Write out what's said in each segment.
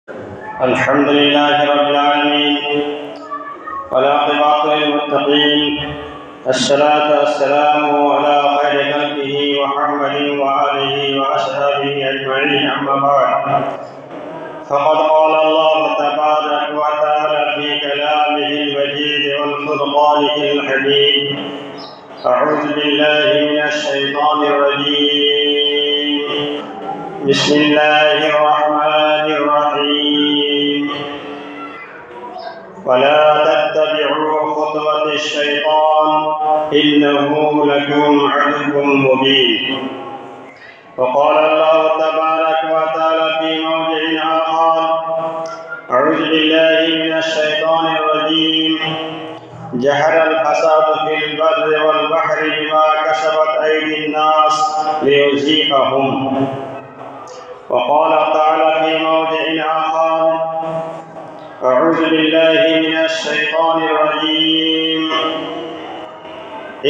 الحمد لله رب العالمين والعاقبة للمتقين. الصلاة والسلام على خير خلقه محمد وآله وأصحابه أجمعين. أما بعد، فقد قال الله تبارك وتعالى في كلامه المجيد والفرقانه الحميد: أعوذ بالله من الشيطان الرجيم. بسم الله الرحمن الرحيم. ولا تتبعوا خطوات الشيطان إنه لكم عدو مبين. وقال الله تبارك وتعالى في موضع آخر: أعوذ بالله من الشيطان الرجيم. جهر الفساد في البر والبحر بما كسبت أيدي الناس ليذيقهم. وقال تعالى في موضع آخر: أعوذ بالله من الشيطان الرجيم.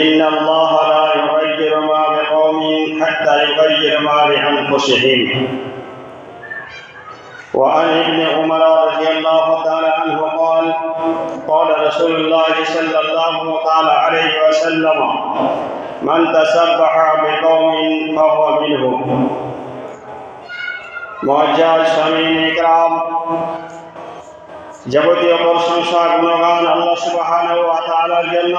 إن الله لا يغير ما بقوم حتى يغير ما بأنفسهم. وعن ابن عمر رضي الله تعالى عنه قال: قال رسول الله صلى الله تعالى عليه وسلم: من تسبح بقوم فهو منهم. মুআজ্জাজ সামিঈন ইকরাম, যাবতীয় প্রশংসা গুণগান আল্লাহ সুবহানাহু ওয়া তাআলার জন্য,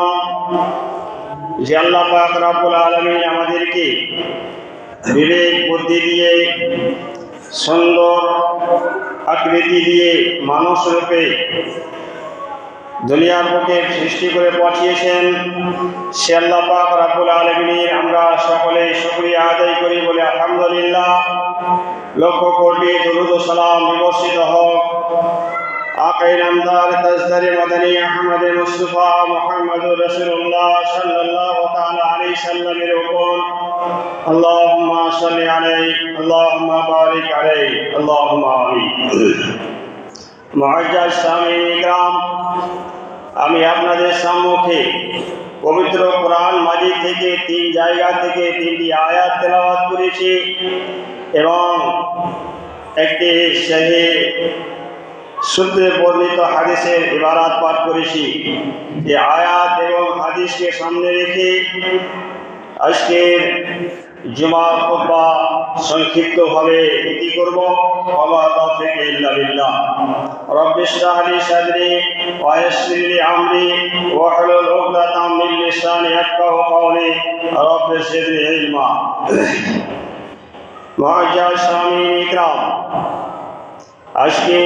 যে আল্লাহ পাক রব্বুল আলামিন আমাদেরকে বিবেক বুদ্ধি দিয়ে, সুন্দর আকৃতি দিয়ে মানুষ রূপে দুনিয়ার বুকে সৃষ্টি করে পাঠিয়েছেন। সে আল্লাহ পাক রব্বুল আলামিনের আমরা সকলে শুকরিয়া আদায় করি বলে আলহামদুলিল্লাহ। লক্ষ কোটি দরুদ ও সালাম বিবর্ষিত হোক আকায়ে নামদার তাজদারে মাদানী আহমদ মুস্তাফা মুহাম্মদুর রাসূলুল্লাহ সাল্লাল্লাহু তাআলা আলাইহি সাল্লামের উপর। আল্লাহুম্মা সাল্লি আলাইহি, আল্লাহুম্মা বারিক আলাইহি, আল্লাহুম্মা আমিন। মুআজ্জাজ সামিঈন ইকরাম, আমি আপনাদের সম্মুখে পবিত্র কোরআন মাজিদ থেকে 3 জায়গা থেকে 3টি আয়াত তেলাওয়াত করেছি এবং একটি সহিহ সূত্রে বর্ণিত হাদিসের ইবারাত পাঠ করেছি। এই আয়াত এবং হাদিসকে সামনে রেখে আজকের জুমার খুতবা সংক্ষিপ্তভাবে ইতি করব। ওয়া তাওফীক ইল্লা বিল্লাহ। রব্বি ইশরাহ লি সাদরি ওয়া ইয়াসসির লি আমরি ওয়াহলুল উকদাতাম মিন লিসানি ইয়াফকাহু কওলি। রব্বি জিদনি ইলমা। মুআজ্জাজ সামিঈন ইকরাম, আজকে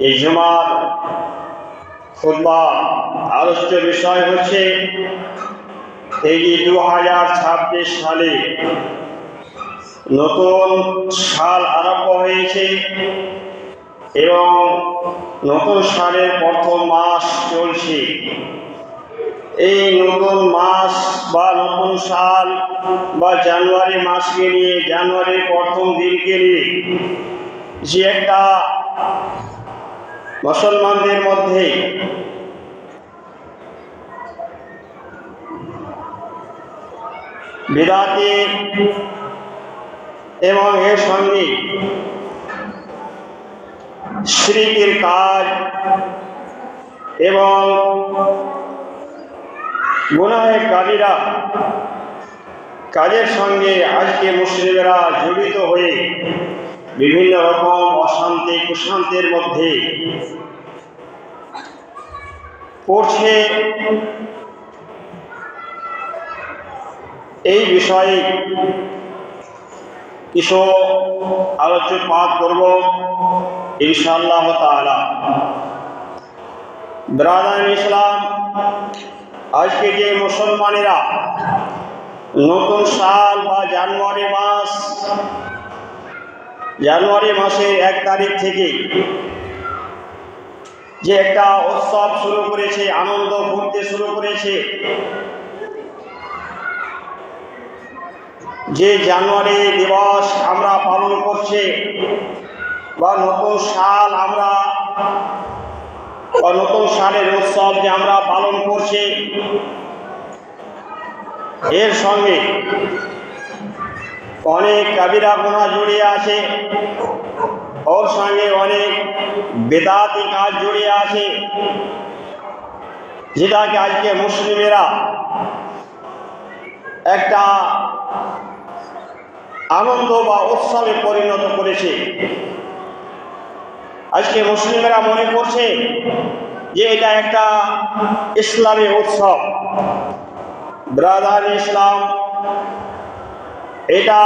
এই জুমার খুতবা আলোচ্য বিষয় হচ্ছে এই 2026 সালে নতুন সাল আরম্ভ হয়েছে এবং নতুন সালের প্রথম মাস চলছে। এই নতুন মাস বা নতুন সাল বা জানুয়ারি মাসকে নিয়ে, জানুয়ারির প্রথম দিনকে নিয়ে যে একটা মুসলমানদের মধ্যে বিদাতি এবং এর সঙ্গে শিরকের কাজ এবং গুনাহে কাবিরা কাজের সঙ্গে আজকে মুসলিমেরা জড়িত হয়ে বিভিন্ন রকম অশান্তি কুশান্তির মধ্যে পড়ছে। এই বিষয়ে কিছু আলোকপাত করব ইনশাআল্লাহ তাআলা। ব্রাদার ইসলাম, আজকে যে মুসলমানেরা নতুন সাল বা জানুয়ারি মাসের 1 তারিখ থেকে যে একটা উৎসব শুরু করেছে, আনন্দ করতে শুরু করেছে, যে জানুয়ারি দিবস আমরা পালন করছি বা নতুন সালের উৎসব যে আমরা পালন করছি, এর সঙ্গে অনেক কাবিরা গুনাহ জড়িয়ে আছে, ওর সঙ্গে অনেক বেদাতি কাজ জড়িয়ে আছে, যেটাকে আজকে মুসলিমেরা একটা আনন্দ বা উৎসবে পরিণত করেছে। আজকে মুসলিমেরা মনে করছে যে এটা একটা ইসলামী উৎসব। ব্রাদার ইসলাম, এটা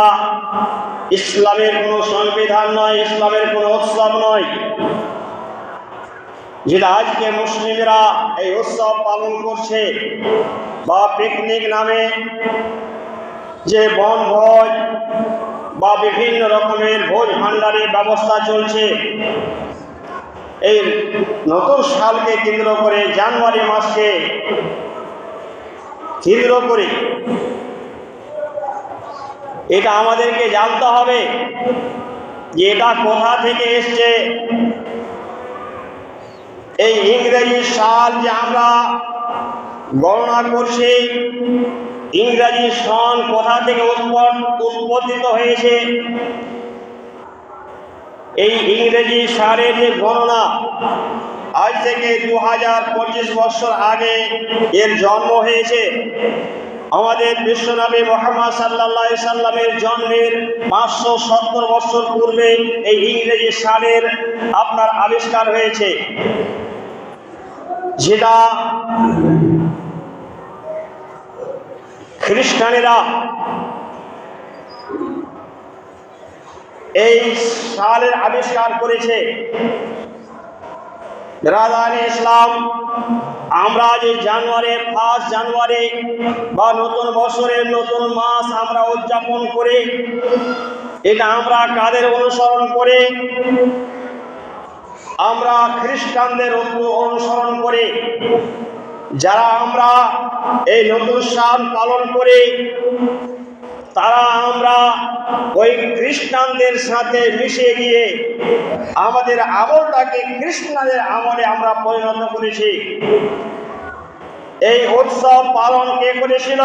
ইসলামের কোনো সংবিধান নয়, ইসলামের কোনো উৎসব নয়, যেটা আজকে মুসলিমরা এই উৎসব পালন করছে। বা পিকনিক নামে যে বনভোজ বা বিভিন্ন রকমের ভোজ ভাণ্ডারের ব্যবস্থা চলছে, এই নতুন সালকে কেন্দ্র করে, জানুয়ারি মাসকে কেন্দ্র করে এটা আমাদেরকে জানতে হবে যে এটা কোথা থেকে এসছে। এই ইংরেজি সাল যে আমরা গণনা করছি, ইংরেজি সন কোথা থেকে উৎপত্তিত হয়েছে, এই ইংরেজি সালের যে গণনা আজ থেকে 2025 বছর আগে এর জন্ম হয়েছে। আমাদের বিশ্বনবী মুহাম্মদ সাল্লাল্লাহু আলাইহি সাল্লামের জন্মের 570 বছর পূর্বে এই ইংরেজি সালের আপনার আবিষ্কার হয়েছে, যেটা খ্রিস্টানেরা এই সালের আবিষ্কার করেছে। ব্রাদার ইসলাম, আমরা যে জানুয়ারি 1 জানুয়ারি বা নতুন বছরের নতুন মাস আমরা উদযাপন করি, এটা আমরা কাদের অনুসরণ করে? আমরা খ্রিস্টানদের অনুসরণ করে। যারা আমরা এই নতুন সাল পালন করি, তারা আমরা ওই খ্রিস্টানদের সাথে মিশে গিয়ে আমাদের আমলটাকে খ্রিস্টানদের আমলে আমরা পরিণত করেছি। এই উৎসব পালন কে করেছিল?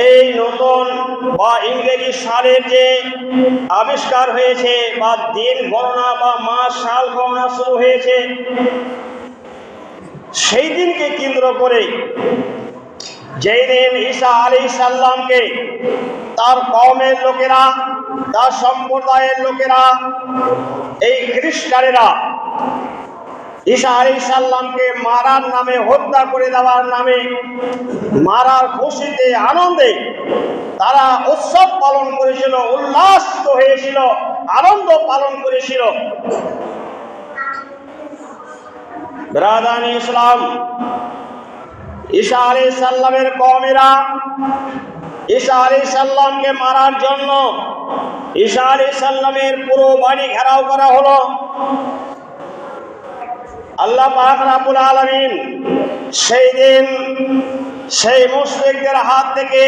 এই নতুন বা ইংরেজি সালের যে আবিষ্কার হয়েছে বা দিন গণনা বা মাস সাল গণনা শুরু হয়েছে, সেই দিনকে কেন্দ্র করে, যেই দিন ঈসা আলাইহিস সালামকে তার কওমের লোকেরা, তার সম্প্রদায়ের লোকেরা, এই খ্রিস্টানেরা ঈসা আলাইহিস সালামকে মারার নামে, হত্যা করে দেওয়ার নামে, মারার খুশিতে আনন্দে তারা উৎসব পালন করেছিল, উল্লাসিত হয়েছিল, আনন্দ পালন করেছিল। ব্রাদার ইসলাম, ঈসা আলাইহিস সালামের কওমেরা ঈসা আলাইহিস সালামকে মারার জন্য ঈসা আলাইহিস সালামের পুরো বাড়ি ঘেরাও করা হলো। আল্লাহ পাক রব্বুল আলামিন সেই দিন সেই মুশরিকদের হাত থেকে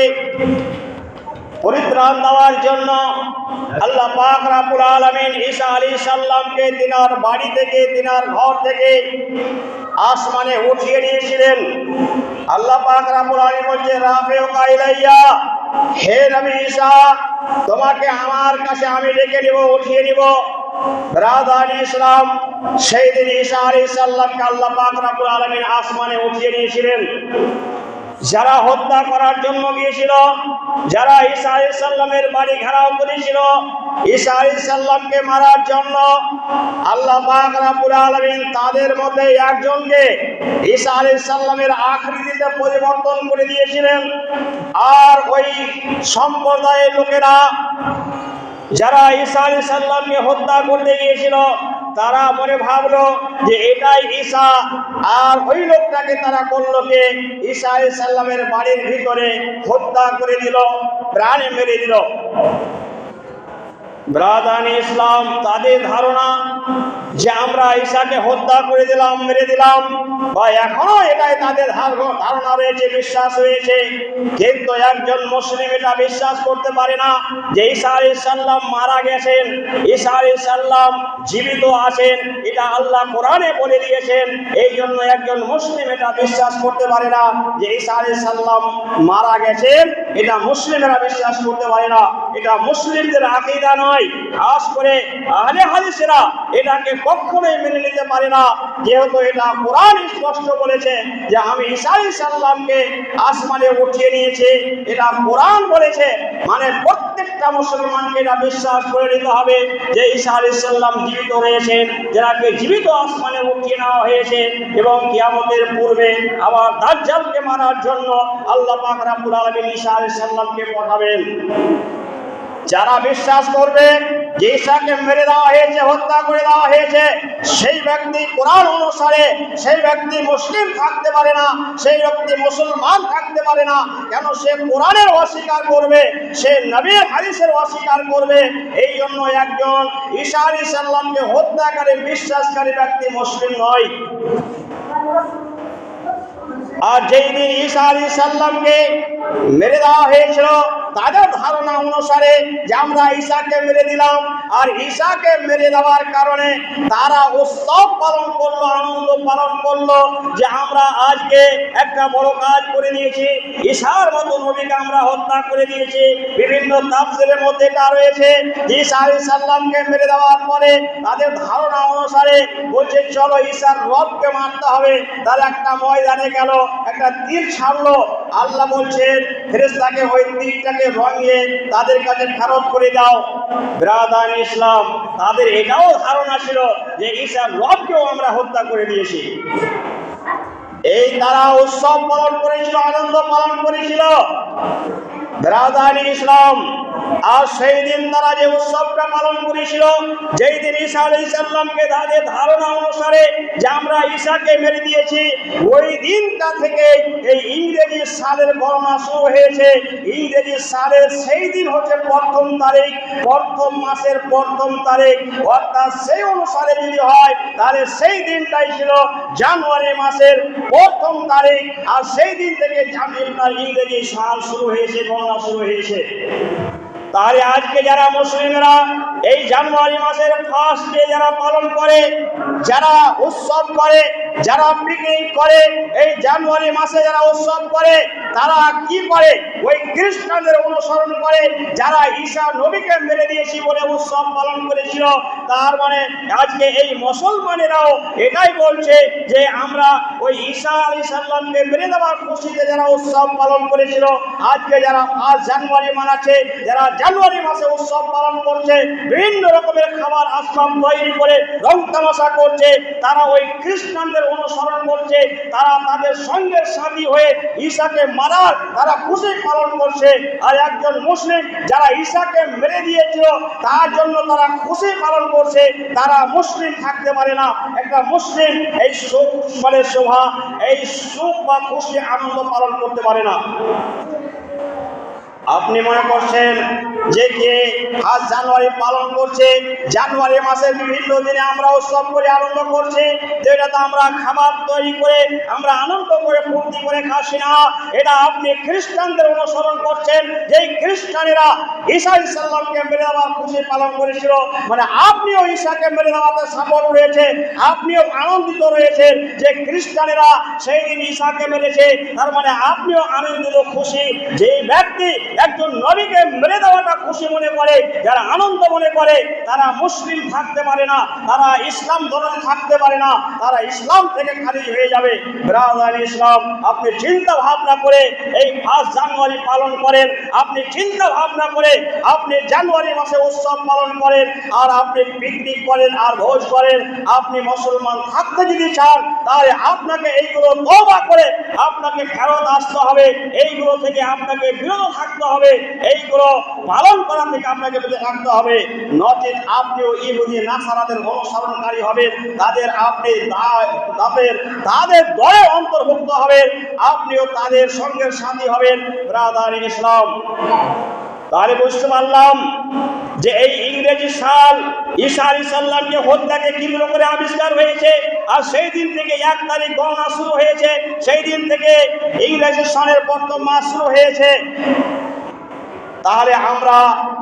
পরিত্রাণ দেওয়ার জন্য আল্লাহ পাক রব্বুল আলামিন ঈসা আলাইহিস সালামকে তিনার বাড়ি থেকে, তিনার ঘর থেকে আসমানে উঠিয়ে নিয়েছিলেন। আল্লাহ পাক রব্বুল আলামিন বলছে, রাফিউকা ইলাইয়া, হে নবী ঈসা, তোমাকে আমার কাছে আমি ডেকে নিব, উঠিয়ে নিব। ব্রাদার ইসলাম, সেই দিন ঈসা আলাইহিস সালামকে আল্লাহ পাক রব্বুল আলামিন আসমানে উঠিয়ে নিয়েছিলেন। যারা হত্যা করার জন্য গিয়েছিল, যারা ঈসা আলাইহিস সালামের বাড়ি ঘেরাও করেছিল, ঈসা আলাইহিস সালামকে মারার জন্য আল্লাহ পাক রব্বুল আলামিন তাদের মধ্যে একজনকে ঈসা আলাইহিস সালামের আকৃতিতে পরিবর্তন করে দিয়েছিলেন। আর ওই সম্প্রদায়ের লোকেরা যারা ঈসা আলাইহিস সালামকে হত্যা করতে গিয়েছিল, তারা মনে ভাবলো যে এটাই ঈসা, আর ওই লোকটাকে তারা করলো কে? ঈসা আলাইহিস সালামের বাড়ির ভিতরে হত্যা করে দিল, প্রাণে মেরে দিল। ব্রাদার ইসলাম, তাদের ধারণা যে আমরা ঈসাকে হত্যা করে দিলাম, মেরে দিলাম, বা এখনো এটাই তাদের ধারণা রয়েছে, বিশ্বাস রয়েছে। কিন্তু একজন মুসলিম এটা বিশ্বাস করতে পারে না যে ঈসা আলাইহিস সালাম মারা গেছেন, ঈসা আলাইহিস সালাম জীবিত আছেন। এটা আল্লাহ কোরআনে বলে দিয়েছেন। এই জন্য একজন মুসলিম এটা বিশ্বাস করতে পারে না যে ঈসা আলাইহিস সালাম মারা গেছেন, এটা মুসলিমেরা বিশ্বাস করতে পারে না, এটা মুসলিমদের আকীদা নয়। খাস করে আহলে হাদিসেরা এটাকে কখনোই মেনে নিতে পারে না, যেহেতু এটা কোরআন স্পষ্ট বলেছে যে আমি ঈসা আলাইহিস সালামকে আসমানে উঠিয়ে নিয়েছি। এটা কোরআন বলেছে, মানে প্রত্যেকটা মুসলমানকে এটা বিশ্বাস করে নিতে হবে যে ঈসা আলাইহিস সালাম জীবিত রয়েছেন, যাকে জীবিত আসমানে উঠিয়ে নেওয়া হয়েছে এবং কিয়ামতের পূর্বে আবার দাজ্জালকে মারার জন্য আল্লাহ পাক রব্বুল আলামিন ঈসা আলাইহিস সালামকে পাঠাবেন। যারা বিশ্বাস করবে যে ঈসাকে মেরে দেওয়া হয়েছে, হত্যা করে দেওয়া হয়েছে, সেই ব্যক্তি কোরআন অনুসারে সেই ব্যক্তি মুসলিম থাকতে পারে না, সেই ব্যক্তি মুসলমান থাকতে পারে না। কেন? সে কোরআনের অস্বীকার করবে, সে নবীর হাদিসের অস্বীকার করবে। এই জন্য একজন ঈসা আলাইহিস সালামকে হত্যাকারী বিশ্বাসকারী ব্যক্তি মুসলিম নয়। আর যেই দিন ঈসা আলাইহিস সালামকে মেরে দেওয়া হয়েছিল, তাদের ধারণা অনুসারে যে আমরা ঈসাকে মেরে দিলাম, আর ঈসাকে মেরে দেওয়ার কারণে তারা উৎসব পালন করলো, আনন্দ পালন করলো যে আমরা আজকে একটা বড় কাজ করে নিয়েছি, ঈসার মতো নবীকে আমরা হত্যা করে দিয়েছি। বিভিন্ন তাফসীরের মধ্যে এটা রয়েছে, ঈসা আলাইহিস সালামকে মেরে দেওয়ার পরে তাদের ধারণা অনুসারে বলছে চলো ঈসার রবকে মারতে হবে। তার একটা ময়দানে গেল, একটা তীর ছাড়লো, আল্লাহ বলছেন ফেরেশতাকে ওই তীরটাকে রঙিয়ে তাদের কাছে ফেরত করে দাও। ব্রাদার ইসলাম, তাদের এটাও ধারণা ছিল যে ঈসার রবকেও আমরা হত্যা করে দিয়েছি। এই তারা উৎসব পালন করেছিল, আনন্দ পালন করেছিল। ব্রাদার ইসলাম, আর সেই দিন তারা যে উৎসবটা পালন করেছিল, যেই দিন ঈসা আলাইহিস সালামকে তাদের ধারণা অনুসারে যে আমরা ঈসাকে মেরে দিয়েছি, ওই দিনটা থেকে এই ইংরেজি সালের গণনা শুরু হয়েছে। ইংরেজি সালের সেই দিন হচ্ছে প্রথম তারিখ, প্রথম মাসের প্রথম তারিখ, অর্থাৎ সেই অনুসারে যদি হয় তাহলে সেই দিনটাই ছিল জানুয়ারি মাসের প্রথম তারিখ। আর সেই দিন থেকে ইংরেজি সাল শুরু হয়েছে, গণনা শুরু হয়েছে। তাহলে আজকে যারা মুসলিমরা এই জানুয়ারি মাসের ফার্স্ট ডে যারা পালন করে, যারা উৎসব করে, যারা পিকনিক করে, এই জানুয়ারি মাসে যারা উৎসব করে, তারা কি করে? ওই খ্রিস্টানদের অনুসরণ করে, যারা ঈসা নবীকে মেরে দিয়েছি বলে উৎসব পালন করেছিল। তার মানে আজকে এই মুসলমানেরাও এটাই বলছে যে আমরা ওই ঈসা আলাইহিস সালামকে মেরে দেওয়ার খুশিতে যারা উৎসব পালন করেছিল, আজকে যারা 5 জানুয়ারি মানাচ্ছে, যারা জানুয়ারি মাসে উৎসব পালন করছে, বিভিন্ন রকমের খাবার আসবাব তৈরি করে রং তামাশা করছে, তারা ওই খ্রিস্টানদের অনুসরণ করছে। তারা তাদের সঙ্গে সাথী হয়ে ঈসাকে মারার তারা খুশি পালন করছে। আর একজন মুসলিম যারা ঈসাকে মেরে দিয়েছিল তার জন্য তারা খুশি পালন করছে, তারা মুসলিম থাকতে পারে না। একটা মুসলিম এই সুখ মানে শোভা, এই সুখ বা খুশি আনন্দ পালন করতে পারে না। আপনি মনে করছেন যে কে 5 জানুয়ারি পালন করছে, জানুয়ারি মাসের বিভিন্ন দিনে আমরা উৎসব করে আনন্দ করছি, তো এটা তো আমরা খাবার তৈরি করে আমরা আনন্দ করে ফুর্তি করে খাচ্ছি না। এটা আপনি খ্রিস্টানদের অনুসরণ করছেন, যেই খ্রিস্টানেরা ঈসা আলাইহিস সালামকে মেরে দেওয়ার খুশি পালন করেছিল। মানে আপনিও ঈসাকে মেরে দেওয়াতে সাপোর্ট রয়েছে, আপনিও আনন্দিত রয়েছেন যে খ্রিস্টানেরা সেই দিন ঈসাকে মেরেছে, তার মানে আপনিও আনন্দিত খুশি। যে ব্যক্তি একজন নবীকে মেরে দেওয়াটা খুশি মনে করে, যারা আনন্দ মনে করে, তারা মুসলিম থাকতে পারে না, তারা ইসলাম ধর্মে থাকতে পারে না, তারা ইসলাম থেকে খারিজ হয়ে যাবে। ব্রাদার ইসলাম, আপনি চিন্তা ভাবনা করে এই 5 জানুয়ারি পালন করেন, আপনি চিন্তা ভাবনা করে আপনি জানুয়ারি মাসে উৎসব পালন করেন, আর আপনি পিকনিক করেন আর ভোজ করেন। আপনি মুসলমান থাকতে যদি চান তাহলে আপনাকে এইগুলো তওবা করে আপনাকে ফেরত আসতে হবে, এইগুলো থেকে আপনাকে বিরত থাকতে হবে, এইগুলো পালন করা থেকে আপনাকে বিরত থাকতে হবে। নচেত আপনিও ইহুদি নাসারাদের অনুসরণকারী হবেন, তাদের আপনি তাদের দলে অন্তর্ভুক্ত হবেন, আপনিও তাদের সঙ্গে সাথী হবেন। ব্রাদার ইসলাম, তাহলে বুঝতে পারলাম যে এই ইংরেজি সাল ঈসা আলাইহিস সালামকে হত্যাকে কেন্দ্র করে আবিষ্কার হয়েছে। আর সেই দিন থেকে 1 তারিখ গণনা শুরু হয়েছে, সেই দিন থেকে ইংরেজি সনের প্রথম মাস শুরু হয়েছে। তাহলে আমরা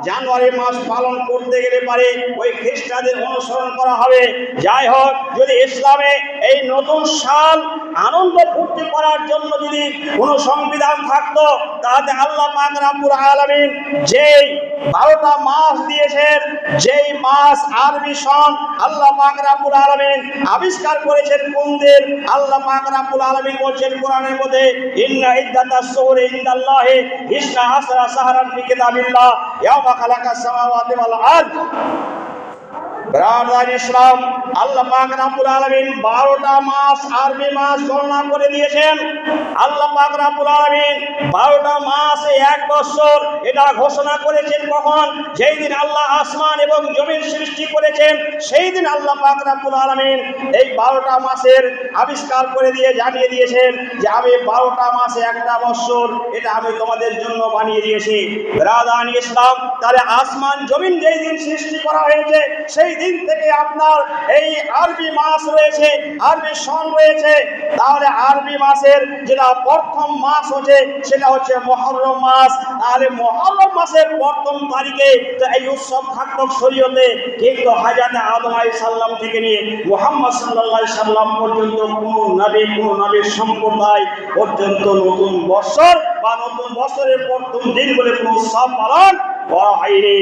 জানুয়ারি মাস পালন করতে গেলে পারে ওই খ্রিস্টানদের অনুসরণ করা হবে। যাই হোক, যদি ইসলামে এই নতুন সাল আনন্দ ফুর্তি করার জন্য যদি কোনো সংবিধান থাকতো, তাহলে আল্লাহ পাক রব্বুল আলামিন যেই 12টা মাস দিয়েছেন, যেই মাস আরবি সন আল্লাহ পাক রব্বুল আলামিন আবিষ্কার করেছেন কোন দিন? আল্লাহ পাক রব্বুল আলামিন বলছেন কোরআনের মধ্যে, ইন্না ইদ্দাতাস শুহুরি ইনদাল্লাহি ইসনা আশরা শাহরান ফি কিতাবিল্লাহ ইয়াওমা খালাকাস সামাওয়াতি ওয়াল আরদ। ব্রাদার ইসলাম, আল্লাহ পাক রব্বুল আলামিন 12টা মাস আরবি মাস গণনা করে দিয়েছেন। আল্লাহ পাক রব্বুল আলামিন 12টা মাসে 1 বছর এটা ঘোষণা করেছেন কখন? যেই দিন আল্লাহ আসমান এবং জমিন সৃষ্টি করেছেন, সেই দিন আল্লাহ পাক রব্বুল আলামিন এই 12টা মাসের আবিষ্কার করে দিয়ে জানিয়ে দিয়েছেন যে আমি 12টা মাসে 1টা বছর এটা আমি তোমাদের জন্য বানিয়ে দিয়েছি। ব্রাদার ইসলাম, তাহলে আসমান জমিন যেই দিন সৃষ্টি করা হয়েছে সেই দিন থেকে আপনার এই আরবি মাস রয়েছে, আরবি সন রয়েছে। তাহলে আরবি মাসের যেটা প্রথম মাস হচ্ছে সেটা হচ্ছে মুহররম মাস। তাহলে মুহররম মাসের প্রথম তারিখে তো এই উৎসব থাকতো শরীয়তে, কিন্তু হযরত আদম আলাইহিস সালাম থেকে নিয়ে মুহাম্মদ সাল্লাল্লাহু আলাইহি সাল্লাম পর্যন্ত কোনো নবীর সম্প্রদায় পর্যন্ত নতুন বছর বা নতুন বছরের প্রথম দিন বলে কোনো উৎসব পালন করা হয়নি।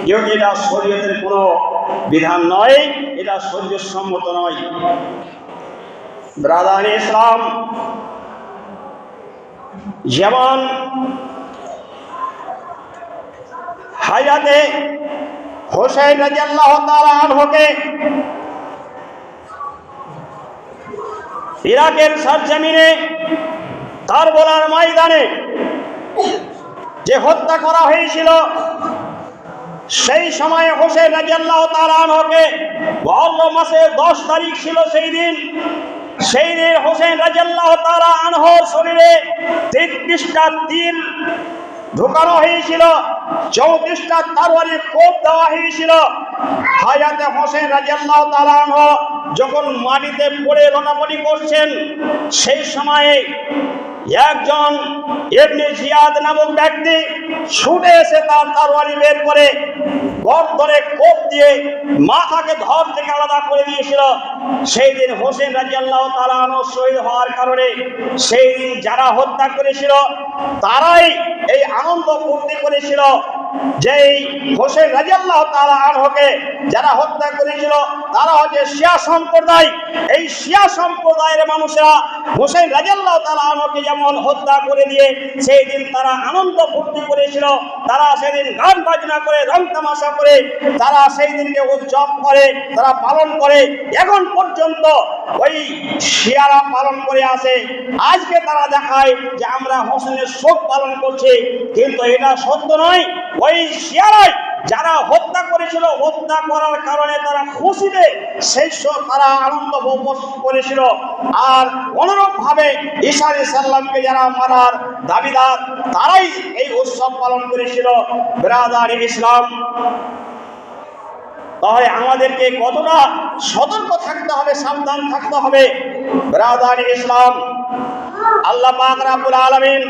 যেহেতু এটা শরীয়তের কোনো বিধান নয়, এটা শরীয়তসম্মত নয়। ব্রাদার ইসলাম, যেমন হযরতে হুসাইন রাদিয়াল্লাহু তাআলা আনহুকে ইরাকের সরজমিনে কারবালার ময়দানে যে হত্যা করা হয়েছিল, সেই সময় হুসাইন রাদিয়াল্লাহু তাআলা আনহুকে মুহররম মাসের 10 তারিখ ছিল সেই দিন হুসাইন রাদিয়াল্লাহু তাআলা আনহুর শরীরে 33টা তীর ঢোকানো হয়েছিল, 34টা তরবারি কোপ দেওয়া হয়েছিল। হযরত হুসাইন রাদিয়াল্লাহু তাআলা আনহু যখন মাটিতে পড়ে লোটাপটি করছেন, সেই সময়ে একজন ইবনে জিয়াদ নামক ব্যক্তি ছুটে এসে তার তরবারি বের করে গর্দনে কোপ দিয়ে মাথাকে ধর থেকে আলাদা করে দিয়েছিল। সেই দিন হুসাইন রাদিয়াল্লাহু তাআলা আনহু শহীদ হওয়ার কারণে সেই দিন যারা হত্যা করেছিল তারাই এই আনন্দ ফুর্তি করেছিল। যেই হুসাইন রাদিয়াল্লাহু তাআলা আনহুকে যারা হত্যা করেছিল তারা হচ্ছে শিয়া সম্প্রদায়। এই শিয়া সম্প্রদায়ের মানুষরা হুসাইন রাদিয়াল্লাহু তাআলা আনহুকে যেমন হত্যা করে দিয়ে সেই দিন তারা আনন্দ ফুর্তি করেছিল, তারা সেদিন গান বাজনা করে রং তামাশা করে তারা সেই দিনকে উদযাপন করে, তারা পালন করে। এখন পর্যন্ত ওই শিয়ারা পালন করে আসে। আজকে তারা দেখায় যে আমরা হোসেনের শোক পালন করছি, কিন্তু এটা সত্য নয়। ওই শিয়ারাই যারা হত্যা করেছিল, হত্যা করার কারণে তারা খুশিতে সেই তারা আনন্দ উপভোগ করেছিল। আর অনুরূপ ভাবে ঈসা আলাইহিস সালামকে যারা মারার দাবিদার তারাই এই উৎসব পালন করেছিল। ব্রাদার ইসলাম, তাহলে আমাদেরকে কতটা সতর্ক থাকতে হবে, সাবধান থাকতে হবে। ব্রাদার ইসলাম, আল্লাহ পাক রব্বুল আলামিন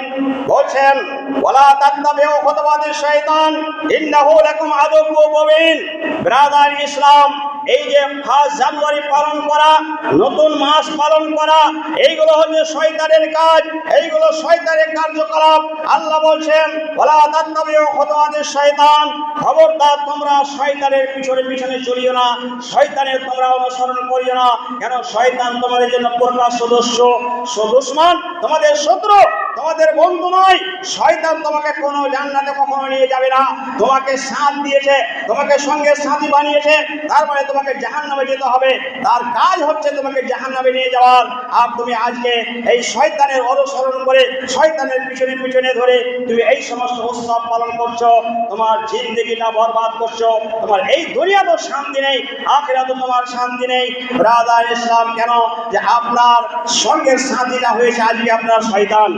বলেন, ওয়ালা তাত্তাবিউ খুতুওয়াতিশ শাইতান ইন্নাহু লাকুম আদুউউম মুবিন। ব্রাদার ইসলাম, এই যে 1 জানুয়ারি পালন করা, নতুন মাস পালন করা, এইগুলো হচ্ছে শয়তানের কাজ, এইগুলো শয়তানের কার্যকলাপ। আল্লাহ বলছেন, ওয়ালা তাত্তাবিউ খুতুওয়াতিশ শাইতান, খবরদার তোমরা শয়তানের পিছনে পিছনে চলিও না, শয়তানের তোমরা অনুসরণ করিও না। কেন? শয়তান তোমাদের জন্য প্রকাশ্য দুশমন, তোমাদের শত্রু, তোমাদের বন্ধু নয়। শয়তান তোমাকে কোনো জান্নাতে কখনো নিয়ে যাবে না। তোমাকে সাথ দিয়েছে, তোমাকে সঙ্গে সাথী বানিয়েছে, তারপরে তোমাকে জাহান্নামে যেতে হবে। তার কাজ হচ্ছে তোমাকে জাহান্নামে নিয়ে যাওয়ার। আর তুমি আজকে এই শয়তানের অনুসরণ করে, শয়তানের পিছনে পিছনে ধরে তুমি এই সমস্ত উৎসব পালন করছো, তোমার জিন্দেগিটা বরবাদ করছো। তোমার এই দুনিয়াতেও শান্তি নেই, আখিরাতেও তোমার শান্তি নেই। ব্রাদার ইসলাম, কেন? যে আপনার সঙ্গের সাথীটা হয়েছে আজকে আপনার শয়তান।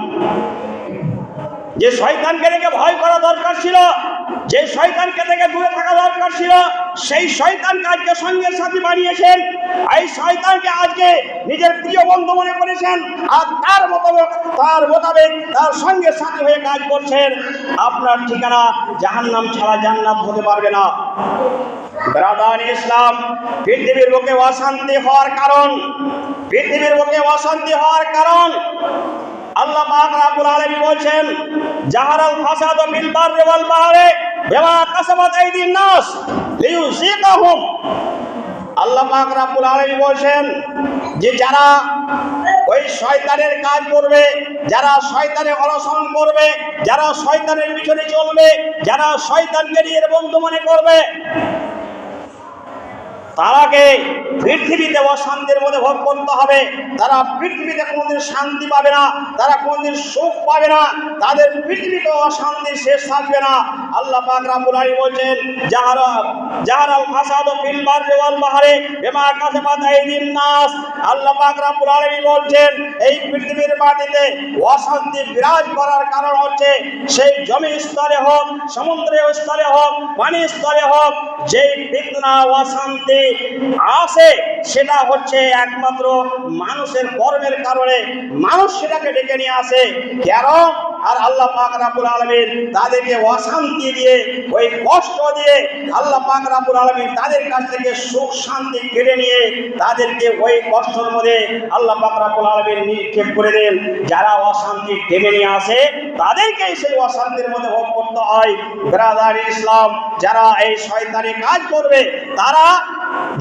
যে শয়তানকে রেখে ভয় করা দরকার ছিল, যে শয়তানকে থেকে দূরে থাকা দরকার ছিল সেই শয়তানকে আজকে সঙ্গের সাথী বানিয়েছেন। এই শয়তানকে আজকে নিজের প্রিয় বন্ধু মনে করেছেন আর তার মোতাবেক তার সঙ্গের সাথী হয়ে কাজ করছেন। আপনার ঠিকানা জাহান্নাম ছাড়া জান্নাত হতে পারবে না। ব্রাদার ইসলাম, পৃথিবীর বুকে অশান্তি হওয়ার কারণ আল্লাহ পাক রব্বুল আলামিন বলছেন, জাহারাল ফাসাদু ফিল বাররি ওয়াল বাহরি বিমা কাসাবাত আইদিন নাস লিইউযিকাহুম। আল্লাহ পাক রব্বুল আলামিন বলছেন যে যারা ওই শয়তানের কাজ করবে, যারা শয়তানের অনুসরণ করবে, যারা শয়তানের পিছনে চলবে, যারা শয়তানকে নিজের বন্ধু মনে করবে, তারাকে পৃথিবীতে অশান্তির মধ্যে ভোগ করতে হবে। তারা পৃথিবীতে কোনোদিন শান্তি পাবে না, তারা কোনোদিন সুখ পাবে না, তাদের পৃথিবীতে অশান্তির শেষ থাকবে না। আল্লাহ পাক রব্বুল আলামিন বলছেন, জাহারাল ফাসাদু ফিল বাররি ওয়াল বাহরি বিমা কাসাবাত আইদিন নাস। আল্লাহ পাক রব্বুল আলামিন বলছেন, এই পৃথিবীর মাটিতে অশান্তি বিরাজ করার কারণ হচ্ছে সেই জমি স্তরে হোক, সমুদ্রের স্তরে হোক, পানির স্তরে হোক, যেই ফিতনা অশান্তি আসে সেটা হচ্ছে একমাত্র মানুষের কর্মের কারণে। মানুষ সেটাকে ডেকে নিয়ে আসে কেন? আর আল্লাহ পাক রব্বুল আলামিন তাদেরকে অশান্তি দিয়ে, ওই কষ্ট দিয়ে আল্লাহ পাক রব্বুল আলামিন তাদের কাছ থেকে সুখ শান্তি কেড়ে নিয়ে তাদেরকে ওই কষ্টের মধ্যে আল্লাহ পাক রব্বুল আলামিন নিক্ষেপ করে দেন। যারা অশান্তি টেনে নিয়ে আসে তাদেরকেই সেই অশান্তির মধ্যে ভোগ করতে হয়। ব্রাদার ইসলাম, যারা এই শয়তানি কাজ করবে তারা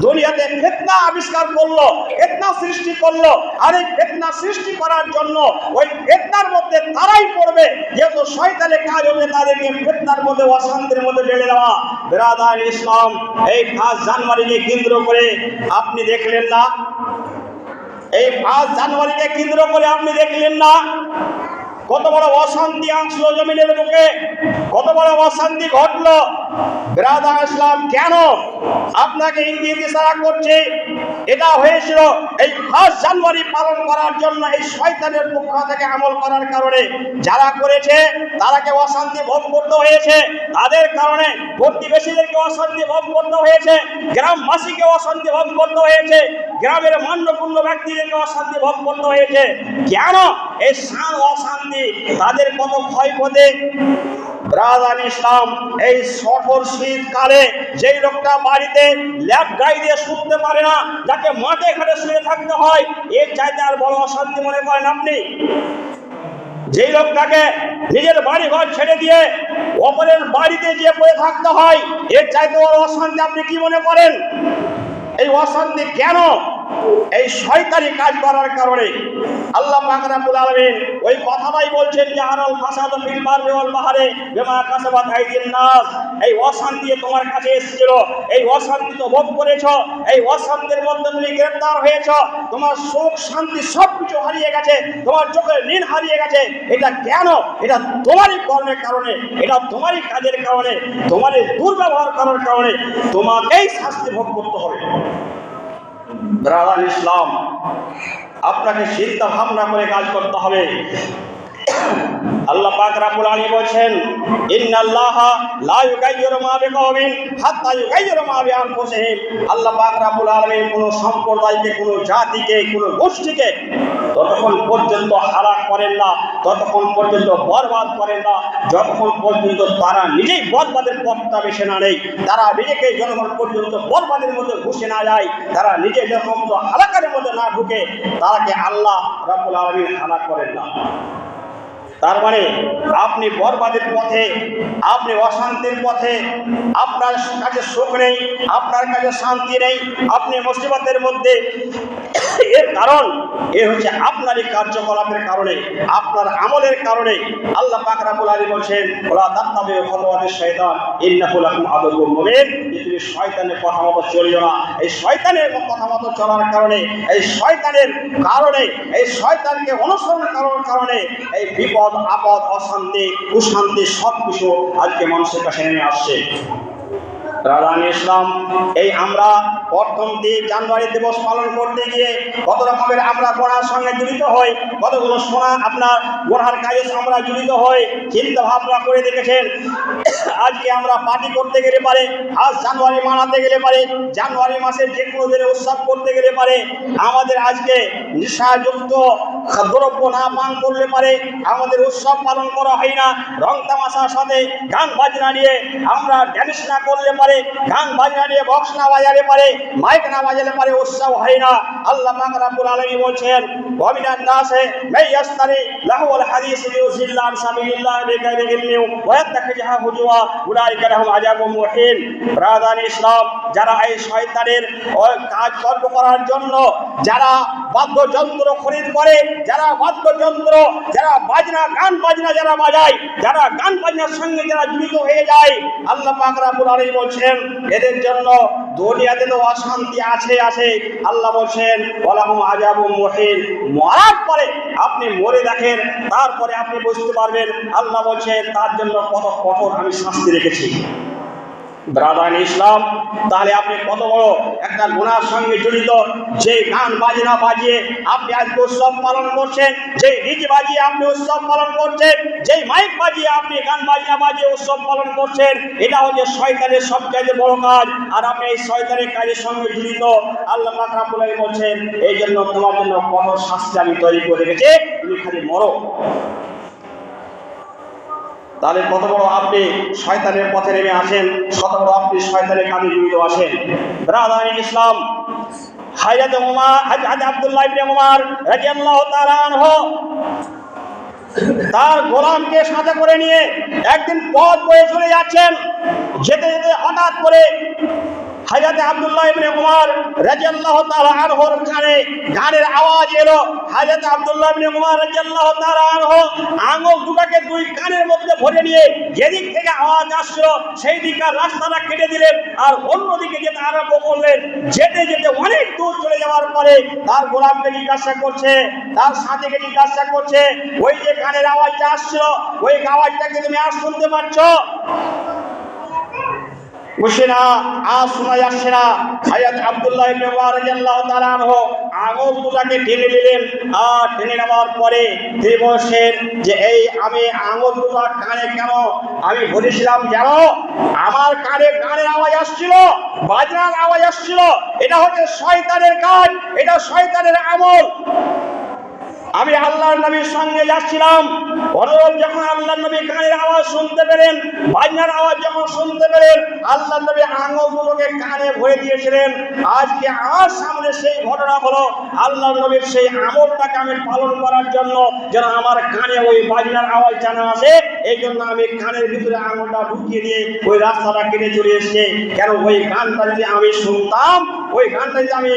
দুনিয়াতে ফিতনা আবিষ্কার করলো, ফিতনা সৃষ্টি করলো। আর এই ফিতনা সৃষ্টি করার জন্য ওই ফিতনার মধ্যে তারাই পড়বে, যেহেতু শয়তানের কাজ হবে তাদেরকে ফিতনার মধ্যে অশান্তির মধ্যে ঢেলে দেওয়া। ব্রাদার ইসলাম, এই 5 জানুয়ারিকে কেন্দ্র করে আপনি দেখলেন না, এই 5 জানুয়ারিকে কেন্দ্র করে আপনি দেখলেন না কত বড় অশান্তি আসলো জমিনের বুকে, কত বড় অশান্তি ঘটলো। ব্রাদার ইসলাম, কেন আপনাকে ইঙ্গিত ইশারা করছে? এটা হয়েছিল এই 5 জানুয়ারি পালন করার জন্য, এই শয়তানের পক্ষ থেকে আমল করার কারণে। যারা করেছে তারাকে অশান্তি ভোগ করতে হয়েছে, তাদের কারণে প্রতিবেশীদেরকে অশান্তি ভোগ করতে হয়েছে, গ্রামবাসীকে অশান্তি ভোগ করতে হয়েছে, গ্রামের মান্যগণ্য ব্যক্তিদেরকে অশান্তি ভোগ করতে হয়েছে। কেন? এই অশান্তি তাদের কত ক্ষয়ক্ষতি। ব্রাদার ইসলাম, এই কঠোর শীতকালে যেই লোকটা বাড়িতে ল্যাপ গায়ে দিয়ে শুতে পারে না, যাকে মাঠে ঘাটে শুয়ে থাকতে হয়, এর চাইতে আর বড় অশান্তি মনে করেন আপনি? যেই লোকটাকে নিজের বাড়ি ঘর ছেড়ে দিয়ে অপরের বাড়িতে গিয়ে পড়ে থাকতে হয়, এর চাইতে বড় অশান্তি আপনি কি মনে করেন? এই অশান্তি কেন? এই শয়তানি কাজ করার কারণে। আল্লাহ পাক রব্বুল আলামিন ওই কথাটাই বলছেন, জাহারাল ফাসাদু ফিল বাররি ওয়াল বাহরি বিমা কাসাবাত আইদিন নাস। এই অশান্তি তোমার কাছে এসেছিল, এই অশান্তি তো ভোগ করেছো, এই অশান্তির মধ্যে তুমি গ্রেফতার হয়েছো, তোমার সুখ শান্তি সবকিছু হারিয়ে গেছে, তোমার চোখের নিন হারিয়ে গেছে। এটা কেন? এটা তোমারই কর্মের কারণে, এটা তোমারই কাজের কারণে, তোমারই দুর্ব্যবহার করার কারণে তোমাকেই শাস্তি ভোগ করতে হবে। ব্রাদার ইসলাম, আপনাকে চিন্তা ভাবনা করে কাজ করতে হবে। আল্লাহ পাক রব্বুল আলামিন বলেন, ইন্নাল্লাহা লা ইউগাইয়িরু মা বিকওমিন হাত্তা ইউগাইয়িরু মা বিআনফুসিহিম। আল্লাহ পাক রব্বুল আলামিন কোন সম্প্রদায়কে, কোন জাতিকে, কোন গোষ্ঠীকে ততক্ষণ পর্যন্ত হালাক করেন না, ততক্ষণ পর্যন্ত বরবাদ করেন না, যতক্ষণ পর্যন্ত তারা নিজেই বরবাদের পথটা বেছে না নেয়, তারা নিজেকে যতক্ষণ পর্যন্ত বরবাদের মধ্যে ঘুষে না যায়, তারা নিজে যতক্ষণ হালাকের মধ্যে না ঢুকে, তারাকে আল্লাহ রব্বুল আলামিন হালাক করেন না। তার মানে আপনি বরবাদের পথে, আপনি অশান্তির পথে, আপনার কাছে সুখ নেই, আপনার কাছে শান্তি নেই, আপনি মুসিবতের মধ্যে। এর কারণ হচ্ছে আপনারই কার্যকলাপের কারণে, আপনার আমলের কারণে। আল্লাহ পাক রব্বুল আলামিন বলেন, ওয়ালা তাত্তাবিউ খুতুওয়াতিশ শাইতান ইন্নাহু লাকুম আদুউম মুবিন। তুমি শয়তানের কথা মতো চলিও না। এই শয়তানের কথা মতো চলার কারণে, এই শয়তানের কারণে, এই শয়তানকে অনুসরণ করার কারণে এই বিপদ, আপদ, অশান্তি, কুশান্তি সবকিছু আজকে মানুষের কাছে নেমে আসছে। রাধান ইসলাম, এই আমরা প্রথম 3 জানুয়ারি দিবস পালন করতে গিয়ে কত রকমের আমরা গোনার সঙ্গে জড়িত হই, কতগুলো আপনার গোনার কাজে আমরা জড়িত হই। চিন্তা ভাবনা করে দেখেছেন, আজকে আমরা পার্টি করতে গেলে পারে, আজ জানুয়ারি মানাতে গেলে পারে, জানুয়ারি মাসের যে কোনো দিনে উৎসব করতে গেলে পারে, আমাদের আজকে নেশাযুক্ত দ্রব্য না পান করলে পারে আমাদের উৎসব পালন করা হয় না। রং তামাশার সাথে গান বাজনা নিয়ে আমরা ড্যান্স না করলে পারে, গান বাজনা নিয়ে বক্স না বাজালে পারে, মাইক না বাজালে পারে উৎসব হয় না। আল্লাহ পাক রব্বুল আলামিন বলছেন, ওয়া মিনান নাসি মান ইয়াশতারি লাহওয়াল হাদিস লিয়ুযিল্লা আন সাবিলিল্লাহি বিগাইরি ইলমিন ওয়া ইয়াত্তাখিযুহা হুজুয়া উলাইকা লাহুম আযাবুম মুহিন। ব্রাদার ইসলাম, যারা এই শয়তানের কাজ কর্ম করার জন্য যারা বাদ্যযন্ত্র খরিদ করে, যারা বাদ্যযন্ত্র, যারা বাজনা গান বাজনা যারা বাজায়, যারা গান বাজনার সঙ্গে যারা জড়িত হয়ে যায়, আল্লাহ পাক রব্বুল আলামিন বলছেন এদের জন্য দুনিয়াতে তো অশান্তি আছে। আল্লাহ বলছেন ওয়ালাহুম আযাবুম মুহিন। মরার পরে আপনি মরে দেখেন, তারপরে আপনি বুঝতে পারবেন আল্লাহ বলছেন তার জন্য কত কঠোর আমি শাস্তি রেখেছি। ব্রাদার ইসলাম, তাহলে আপনি কত বড় একটা গুনার সঙ্গে জড়িত। যে গান বাজনা বাজিয়ে আপনি আজকে উৎসব পালন করছেন, যে ডিজে বাজিয়ে আপনি উৎসব পালন করছেন, যেই মাইক বাজিয়ে আপনি গান বাজনা বাজিয়ে উৎসব পালন করছেন, এটা হচ্ছে শয়তানের সবচাইতে বড় কাজ। আর আপনি এই শয়তানের কাজের সঙ্গে জড়িত। আল্লাহ পাক রব্বুল আলামিন বলছেন এই জন্য তোমার জন্য কঠোর শাস্তি আমি তৈরি করে রেখেছি, তুমি খালি মরো। তাহলে কত বড় আপনি শয়তানের পথে নেমে আসেন, কত বড় আপনি শয়তানের কাজে জড়িত আছেন। ব্রাদার ইসলাম, হযরত আব্দুল্লাহ ইবনে উমর রাদিয়াল্লাহু তাআলা আনহু তার গোলামকে সাথে করে নিয়ে একদিন পথ বয়ে চলে যাচ্ছেন। যেতে যেতে হঠাৎ করে হযরত আব্দুল্লাহ ইবনে উমর রাদিয়াল্লাহু তাআলা আনহুর কানে গানের আওয়াজ এলো। হযরত আব্দুল্লাহ ইবনে উমর রাদিয়াল্লাহু তাআলা আনহু আঙ্গুল দুটাকে 2 কানের মধ্যে ভরে নিয়ে যেদিক থেকে আওয়াজ আসছিল সেই দিকের রাস্তাটা কেটে দিলেন, আর অন্যদিকে যেতে আরম্ভ করলেন। যেতে যেতে অনেক দূর চলে যাওয়ার পরে তার গোলামকে জিজ্ঞাসা করছে, তার সাথীকে জিজ্ঞাসা করছে, ওই যে গানের আওয়াজটা আসছিল, ওই আওয়াজটাকে তুমি আর শুনতে পাচ্ছ? বসে না, আজ শোনা যাচ্ছে না। হযরত আব্দুল্লাহ ইবনে উমর রাদিয়াল্লাহু তাআলা আনহু আঙুল দুটাকে টেনে নিলেন, আর টেনে নেওয়ার পরে তিনি বলছেন যে এই আমি আঙুল দুটা কানে কেন আমি বলেছিলাম জানো, আমার কানে গানের আওয়াজ আসছিল, বাজনার আওয়াজ আসছিল। এটা হচ্ছে শয়তানের কাজ, এটা শয়তানের আমল। আমি আল্লাহর নবীর সঙ্গে যাচ্ছিলাম, অনুরূপ যখন আল্লাহর নবী গানের আওয়াজ শুনতে পেলেন, বাজনার আওয়াজ যখন শুনতে পেলেন, আল্লাহর নবী আঙুলগুলোকে কানে ভরে দিয়েছিলেন। আজকে আমার সামনে সেই ঘটনা হলো। আল্লাহর নবীর সেই আমলটাকে আমি পালন করার জন্য যেন আমার কানে ওই বাজনার আওয়াজ জানা আসে, এই জন্য আমি কানের ভিতরে আঙুলটা ঢুকিয়ে দিয়ে ওই রাস্তাটা কেটে চলে এসেছে। কেন ওই গানটা যদি আমি শুনতাম, ওই গানটা যদি আমি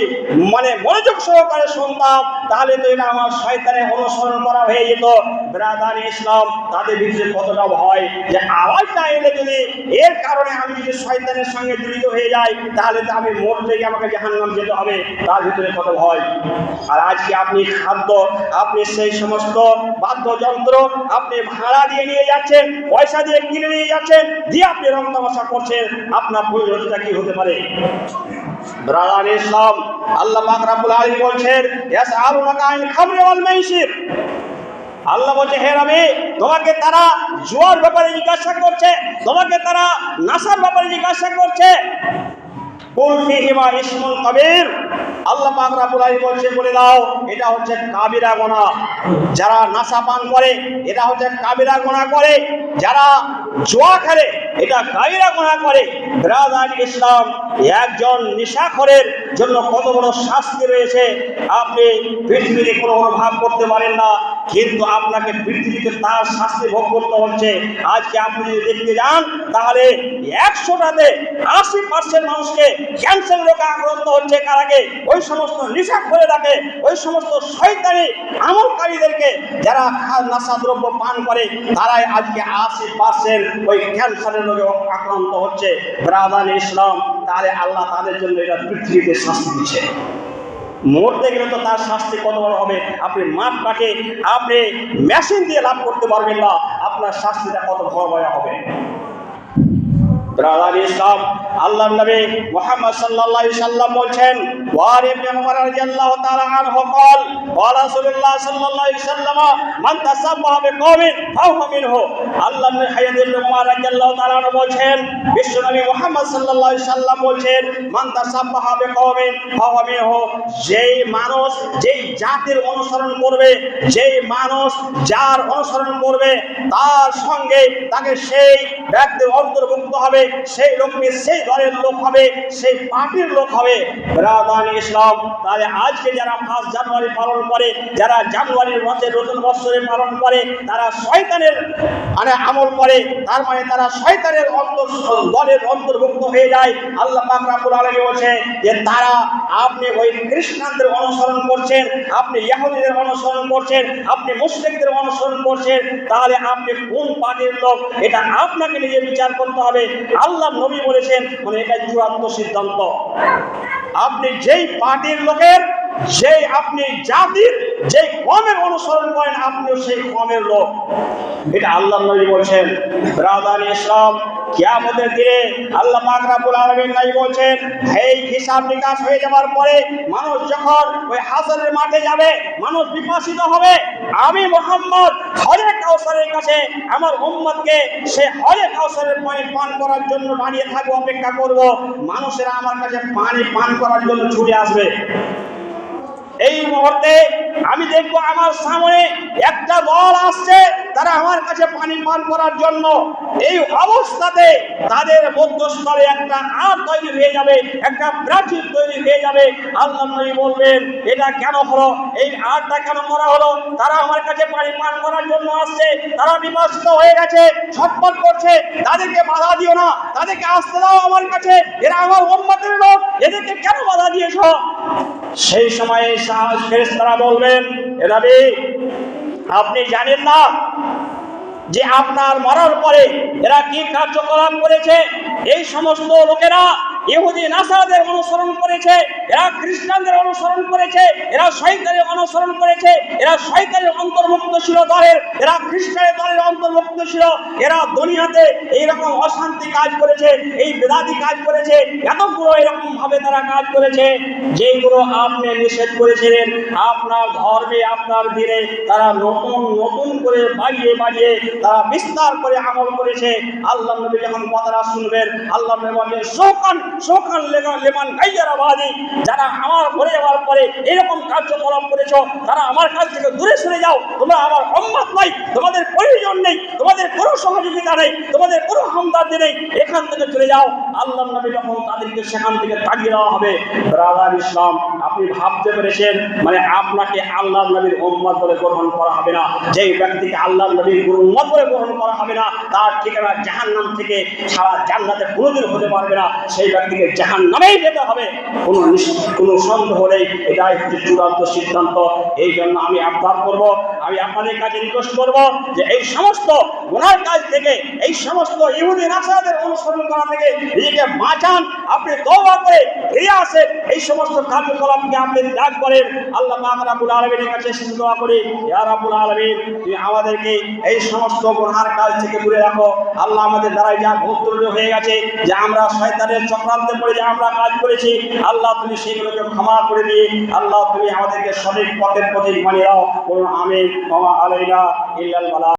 মনোযোগ সহকারে শুনতাম, তাহলে তো এটা আমার শয়তানের অনুসরণ করা হয়ে যেত। ব্রাদার ইসলাম, তাদের ভিতরে কতটা ভয় যে আওয়াজটা এলে যদি এর কারণে আমি যদি শয়তানের সঙ্গে জড়িত হয়ে যাই, তাহলে তো আমি মরতে গিয়ে আমাকে জাহান্নাম যেতে হবে। তার ভিতরে কত ভয়। আর আজকে আপনি খাদ্য, আপনি সেই সমস্ত বাদ্যযন্ত্র আপনি ভাড়া দিয়ে নিয়ে যাচ্ছেন, পয়সা দিয়ে কিনে নিয়ে যাচ্ছেন, দিয়ে আপনি রং তামাশা করছেন, আপনার পরিণতিটা কি হতে পারে? ব্রাদার ইসলাম, আল্লাহ পাক রব্বুল আলামিন বলছেন ইয়াসআলুনাকা আনিল খামরি ওয়াল মাইসির। আল্লাহ বলছে হে নবী, তোমাকে তারা জুয়ার ব্যাপারে জিজ্ঞাসা করছে, তোমাকে তারা নাশার ব্যাপারে জিজ্ঞাসা করছে। কুল ফীহিমা ইসমুন কাবীর। আল্লাহ পাক রব্বুল আলামিন বলছে বলে দাও এটা হচ্ছে কাবিরা গুনাহ। যারা নাশা পান করে এটা হচ্ছে কাবিরা গুনাহ করে, যারা জুয়া খেলে এটা কাবিরা গুনাহ করে। ব্রাদার ইসলাম, একজন নেশাখোরের জন্য কত বড় শাস্তি রয়েছে আপনি পৃথিবীতে কোনো অনুভব করতে পারেন না, কিন্তু আপনাকে পৃথিবীতে তার শাস্তি ভোগ করতে হচ্ছে। আজকে আপনি যদি দেখতে যান, তাহলে 100টাতে 80% মানুষকে ক্যান্সার রোগে আক্রান্ত হচ্ছে। কার আগে? ওই সমস্ত নেশাখোরেরাকে, ওই সমস্ত শয়তানি আমলকারীদেরকে যারা নেশা দ্রব্য পান করে, তারাই আজকে 80% ওই ক্যান্সারের রোগে আক্রান্ত হচ্ছে। ব্রাদার ইসলাম, তাহলে আল্লাহ তাদের জন্য এটা পৃথিবীতে শাস্তি দিচ্ছে। মরতে গেলে তো তার শাস্তি কত বড় হবে। আপনি মাপটাকে আপনি মেশিন দিয়ে লাভ করতে পারবেন না, আপনার শাস্তিটা কত ভয়াবহ হবে। ব্রাদার ইসলাম, আল্লাহর নবী মুহাম্মদ সাল্লাল্লাহু আলাইহি সাল্লাম বলছেন, ওয়ার ইবনে উমর রাদিয়াল্লাহু তাআলা আনহু قال قال رسول الله صلى الله عليه وسلم من تشبه بقوم فهو منه। আল্লাহর নবী হায়াত ইবনে উমর রাদিয়াল্লাহু তাআলা আনহু বলছেন, বিশ্বনবী মুহাম্মদ সাল্লাল্লাহু আলাইহি সাল্লাম বলছেন, মান তাশাব্বাহা বিকওমিন ফাহুয়া মিনহু। যেই মানুষ যেই জাতির অনুসরণ করবে, যেই মানুষ যার অনুসরণ করবে, তার সঙ্গে তাকে সেই ব্যক্তির অন্তর্ভুক্ত হবে, সেই লোকটি সেই দলের লোক হবে, সেই পার্টির লোক হবে। ব্রাদার ইসলাম, তাহলে আজকে যারা 5 জানুয়ারি পালন করে, যারা জানুয়ারির মাসে নতুন বছরে পালন করে, তারা শয়তানের আমল করে, তার মানে তারা শয়তানের দলের অন্তর্ভুক্ত হয়ে যায়। আল্লাহ পাক রব্বুল আলামিন বলেছে যে তারা, আপনি ওই খ্রিস্টানদের অনুসরণ করছেন, আপনি ইহুদিদের অনুসরণ করছেন, আপনি মুশরিকদের অনুসরণ করছেন, তাহলে আপনি কোন পার্টির লোক এটা আপনাকে নিজে বিচার করতে হবে। আল্লাহ নবী বলেছেন, মানে এটা চূড়ান্ত সিদ্ধান্ত। আপনি যেই পার্টির লোকের, যেই আপনি জাতির, যেই কওমের অনুসরণ করেন, আপনিও সেই কওমের লোক, এটা আল্লাহ নবী বলছেন। ব্রাদার ইসলাম, কিয়ামতের দিনে আল্লাহ পাক রব্বুল আলামিন নাই বলছেন, এই হিসাব নিকাশ হয়ে যাওয়ার পরে মানুষ যখন ওই হাসরের মাঠে যাবে, মানুষ বিপাসিত হবে। আমি মুহাম্মদ হরে কাউসারের কাছে আমার উম্মতকে সে হরে কাউসারের পানি পান করার জন্য দাঁড়িয়ে থাকবো, অপেক্ষা করব। মানুষেরা আমার কাছে পানি পান করার জন্য ছুটে আসবে। এই মুহূর্তে আমি দেখবো আমার সামনে একটা দল আসছে, তারা আমার কাছে পানি পান করার জন্য। এই অবস্থাতে তাদের মধ্যস্থলে একটা আর তৈরি হয়ে যাবে, একটা প্রাচীর তৈরি হয়ে যাবে। আল্লাহ নবী বলবেন, এটা কেন হলো, এই আরটা কেন করা হলো? তারা আমার কাছে পানি পান করার জন্য আসছে, তারা বিপাসিত হয়ে গেছে, ছটফট করছে, তাদেরকে বাধা দিও না, তাদেরকে আসতে দাও আমার কাছে, এরা আমার উম্মতের লোক, এদেরকে কেন বাধা দিয়েছো? সেই সময়ে ফেরেশতারা বলবেন, এ নবী, আপনি জানেন না যে আপনার মরার পরে এরা কি কার্যকলাপ করেছে? এই সমস্ত লোকেরা ইহুদি নাসারাদের অনুসরণ করেছে, এরা খ্রিস্টানদের অনুসরণ করেছে, এরা শয়তানের অনুসরণ করেছে, এরা শয়তানের অন্তর্ভুক্ত ছিল দলের, এরা খ্রিস্টানের দলের অন্তর্ভুক্ত ছিল। এরা দুনিয়াতে এইরকম অশান্তি কাজ করেছে, এই বেদাতি কাজ করেছে, এতগুলো এরকম ভাবে তারা কাজ করেছে যেগুলো আপনি নিষেধ করেছিলেন। আপনার ধর্মে, আপনার দিনে তারা নতুন নতুন করে বাড়িয়ে বাড়িয়ে তারা বিস্তার করে আমল করেছে। আল্লাহ নবী যখন কথাটা শুনবেন, আল্লাহ নবী বলেন, শোকান লেমান গাইয়ারা বাদি, যারা আমার ঘরে যাওয়ার পরে এরকম কার্যকলাপ করেছো, তারা আমার কাছ থেকে দূরে সরে যাও, তোমরা আমার উম্মত নয়, তোমাদের প্রয়োজন নেই, তোমাদের কোনো সহযোগিতা নেই, তোমাদের কোনো হামদর্দি নেই, এখান থেকে চলে যাও। আল্লাহ নবী যখন তাদেরকে সেখান থেকে তাড়িয়ে দেওয়া হবে। ব্রাদার ইসলাম, আপনি ভাবতে পেরেছেন, মানে আপনাকে আল্লাহ নবীর উম্মত বলে গ্রহণ করা হবে না। যেই ব্যক্তিকে আল্লাহ নবীর উম্মত বলে গ্রহণ করা হবে না, তার ঠিকানা জাহান্নাম থেকে ছাড়া জান্নাতে কোনোদিন হতে পারবে না। সেই ব্যক্তিকে জাহান্নামেই যেতে হবে, কোনো সন্দেহ নেই। এটাই হচ্ছে চূড়ান্ত সিদ্ধান্ত। এই জন্য আমি আবদার করব, আমি আপনাদের কাছে রিকোয়েস্ট করব যে এই সমস্ত গুনার কাজ থেকে, এই সমস্ত ইহুদি নাসারাদের অনুসরণ করা থেকে নিজেকে বাঁচান। আপনি তওবা করে ফিরে আসেন, এই সমস্ত কার্যকলাপকে আপনি ত্যাগ করেন। আল্লাহ পাক রব্বুল আলামিনের কাছে শেষ দোয়া করি, ইয়া রাব্বুল আলামিন, তুমি আমাদেরকে এই সমস্ত গুনার কাজ থেকে দূরে রাখো। আল্লাহ, আমাদের দ্বারাই যা ভুল ত্রুটি হয়ে গেছে, যে আমরা শয়তানের চক্রান্তে পড়ে যে আমরা কাজ করেছি, আল্লাহ তুমি সেগুলোকে ক্ষমা করে দিয়ে, আল্লাহ তুমি আমাদেরকে সঠিক পথের প্রতি বানিয়ে দাও। আমিন। ওয়া আলাইনা ইল্লাল বালাগ।